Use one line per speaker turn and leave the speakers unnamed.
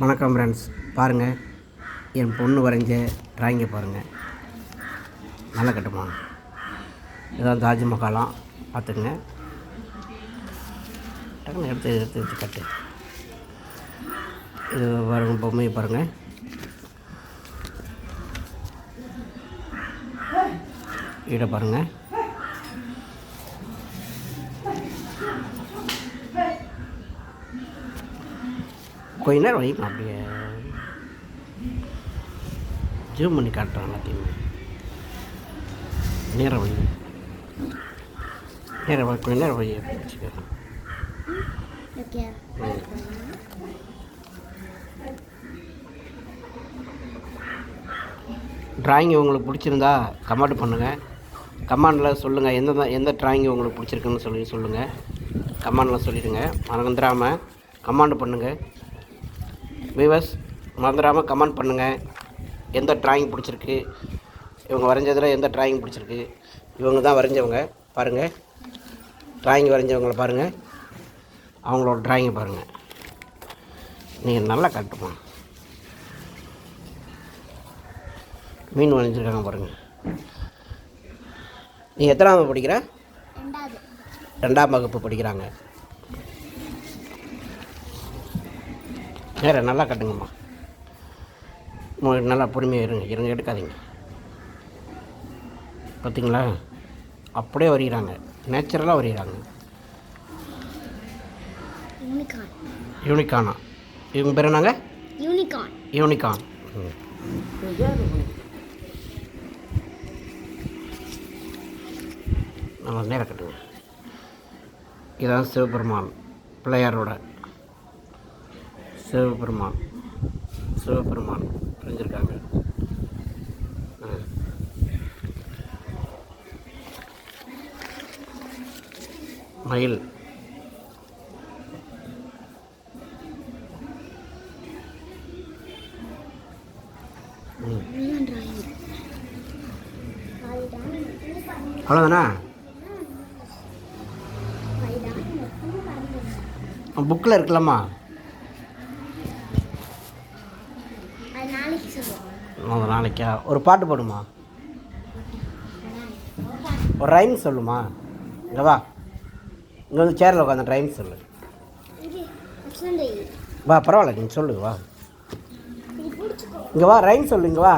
வணக்கம் ஃப்ரெண்ட்ஸ், பாருங்கள் என் பொண்ணு வரைஞ்ச ட்ராயிங்கை பாருங்கள். நல்லா கட்டுமா? இதான் தாஜ்மஹாலாம் பார்த்துக்குங்க. டக்குன்னு எடுத்து கட்டு. இது பாருங்க, பொம்மையை பாருங்கள். இதை பாருங்கள். கொஞ்ச நேரம் வைக்கும், அப்படியே ஜூம் பண்ணி காட்டுறேன் எல்லாத்தையுமே. நேரம் வை, கொஞ்ச நேரம் வை வச்சுக்கிறேன். ட்ராயிங் உங்களுக்கு பிடிச்சிருந்தா கமெண்ட் பண்ணுங்கள். கமெண்டில் சொல்லுங்கள் எந்த ட்ராயிங் உங்களுக்கு பிடிச்சிருக்குன்னு சொல்லுங்கள். கமெண்டில் சொல்லிவிடுங்க. மறந்துடாமல் கமெண்ட் பண்ணுங்கள். வியூவர்ஸ், மறந்துடாமல் கமெண்ட் பண்ணுங்கள். எந்த ட்ராயிங் பிடிச்சிருக்கு, இவங்க வரைஞ்சதில் எந்த ட்ராயிங் பிடிச்சிருக்கு. இவங்க தான் வரைஞ்சவங்க பாருங்கள். ட்ராயிங் வரைஞ்சவங்களை பாருங்கள், அவங்களோட ட்ராயிங்கை பாருங்கள். நீங்கள் நல்லா காட்டுமா. மீன் வரைஞ்சிருக்காங்க பாருங்கள். நீ எத்தனாவது படிக்கிற? 2ஆம் வகுப்பு படிக்கிறாங்க. வேறு நல்லா கட்டுங்கம்மா. நல்லா பொறுமையாக இருங்க எடுக்காதீங்க. பார்த்தீங்களா, அப்படியே வரைகிறாங்க, நேச்சுரலாக வரைகிறாங்க. யூனிகானா? இவங்க பேர் என்னங்க? யூனிகான். நல்லா நேரம் கட்டுங்க. இதான் சிவபெருமான், பிள்ளையாரோட சிவபெருமான் புரிஞ்சிருக்காங்க. மயில், அவ்வளோதானா? புக்கில் இருக்கலாமா? நாளைக்கா? ஒரு பாட்டு பாடுமா? ஒரு ரைம் சொல்லுமா? இங்கே வா, இங்கே வந்து சேரில் உட்காந்து ரைம் சொல்லு. வா, பரவாயில்ல, நீங்கள் சொல்லு. வா, இங்கே வா, ரைம் சொல்லு. இங்கே வா.